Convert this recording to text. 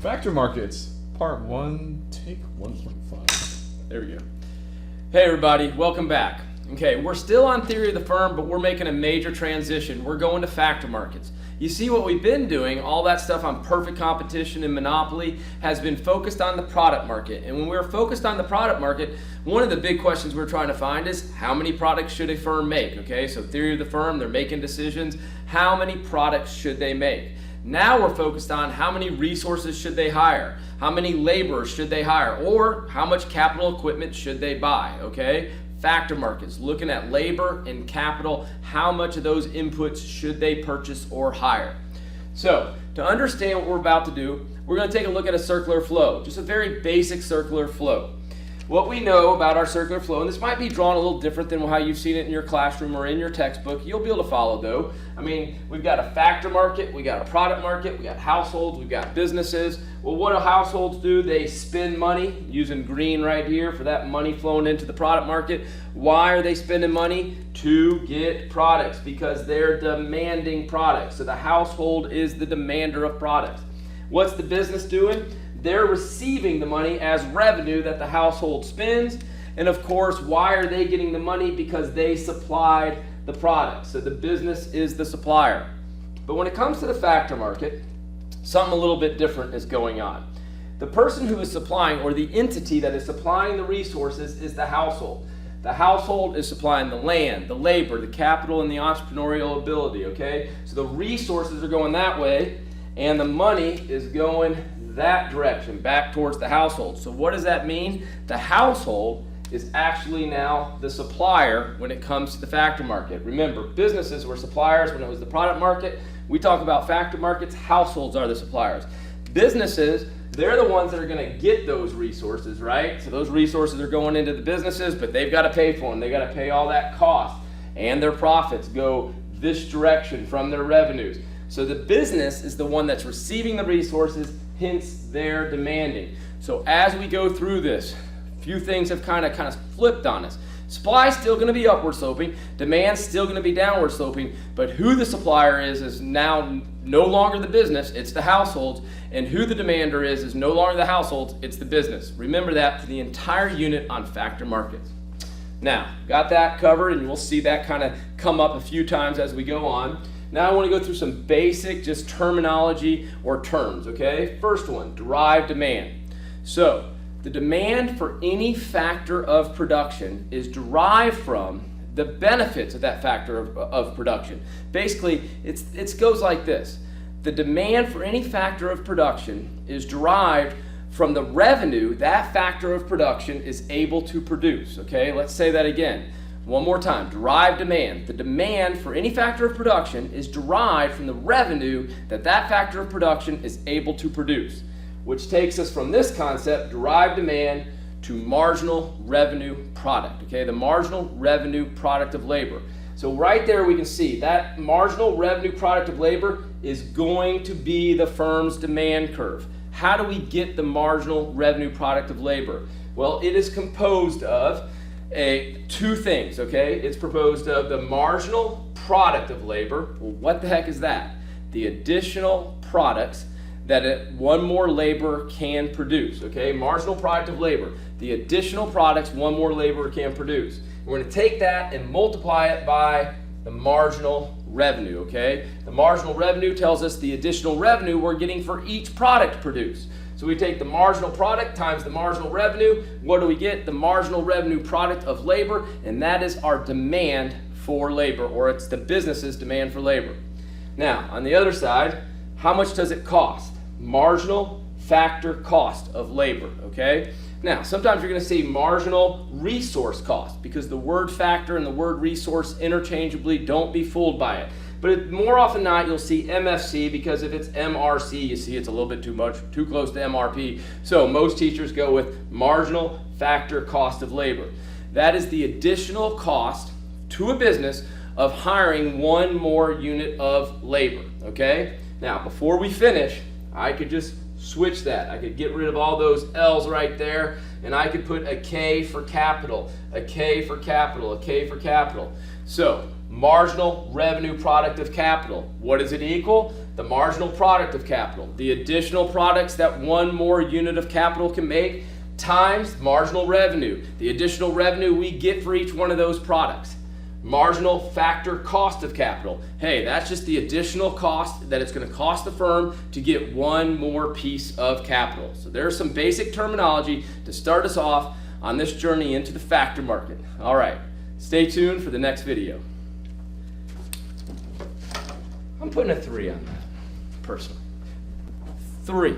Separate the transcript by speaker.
Speaker 1: Factor markets, part 1, take 1.5.
Speaker 2: There we go. Hey everybody, welcome back. Okay, we're still on theory of the firm, but we're making a major transition. We're going to factor markets. You see what we've been doing, all that stuff on perfect competition and monopoly has been focused on the product market. And when we're focused on the product market, one of the big questions we're trying to find is how many products should a firm make? Okay, so theory of the firm, they're making decisions. How many products should they make? Now we're focused on how many resources should they hire? How many laborers should they hire? Or how much capital equipment should they buy? Okay? Factor markets, looking at labor and capital, how much of those inputs should they purchase or hire? So, to understand what we're about to do, we're going to take a look at a circular flow, just a very basic circular flow. What we know about our circular flow, and this might be drawn a little different than how you've seen it in your classroom or in your textbook, you'll be able to follow though. I mean, we've got a factor market, we got a product market, we got households, we've got businesses. Well, what do households do? They spend money, using green right here for that money flowing into the product market. Why are they spending money? To get products, because they're demanding products. So the household is the demander of products. What's the business doing? They're receiving the money as revenue that the household spends. And of course, why are they getting the money? Because they supplied the product. So the business is the supplier. But when it comes to the factor market, something a little bit different is going on. The person who is supplying, or the entity that is supplying the resources, is the household. The household is supplying the land, the labor, the capital, and the entrepreneurial ability, okay? So the resources are going that way, and the money is going that direction, back towards the household. So what does that mean? The household is actually now the supplier when it comes to the factor market. Remember, businesses were suppliers when it was the product market. We talk about factor markets, households are the suppliers. Businesses, they're the ones that are going to get those resources, right? So those resources are going into the businesses, but they've got to pay for them. They've got to pay all that cost, and their profits go this direction from their revenues. So the business is the one that's receiving the resources, hence they're demanding. So as we go through this, a few things have kind of flipped on us. Supply is still going to be upward sloping, demand's still going to be downward sloping, but who the supplier is now no longer the business, it's the households, and who the demander is no longer the households, it's the business. Remember that for the entire unit on factor markets. Now, got that covered, and we'll see that kind of come up a few times as we go on. Now I want to go through some basic just terminology or terms, okay? First one, derived demand. So the demand for any factor of production is derived from the benefits of that factor of production. Basically, it goes like this. The demand for any factor of production is derived from the revenue that factor of production is able to produce, okay? Let's say that again. One more time, derived demand. The demand for any factor of production is derived from the revenue that that factor of production is able to produce, which takes us from this concept, derived demand, to marginal revenue product, okay? The marginal revenue product of labor. So right there we can see that marginal revenue product of labor is going to be the firm's demand curve. How do we get the marginal revenue product of labor? Well, it is composed of two things, okay? It's proposed of the marginal product of labor. Well, what the heck is that? The additional products that one more laborer can produce, okay? Marginal product of labor. The additional products one more laborer can produce. We're going to take that and multiply it by the marginal revenue, okay? The marginal revenue tells us the additional revenue we're getting for each product produced. So we take the marginal product times the marginal revenue. What do we get? The marginal revenue product of labor, and that is our demand for labor, or it's the business's demand for labor. Now, on the other side, how much does it cost? Marginal factor cost of labor, okay? Now, sometimes you're going to see marginal resource cost, because the word factor and the word resource interchangeably, don't be fooled by it. But more often than not, you'll see MFC, because if it's MRC, you see it's a little bit too close to MRP. So most teachers go with marginal factor cost of labor. That is the additional cost to a business of hiring one more unit of labor, okay? Now, before we finish, I could just switch that. I could get rid of all those L's right there, and I could put a K for capital, a K for capital, a K for capital. So marginal revenue product of capital. What does it equal? The marginal product of capital. The additional products that one more unit of capital can make times marginal revenue. The additional revenue we get for each one of those products. Marginal factor cost of capital. Hey, that's just the additional cost that it's going to cost the firm to get one more piece of capital. So there's some basic terminology to start us off on this journey into the factor market. All right, stay tuned for the next video. I'm putting a 3 on that, personally. 3.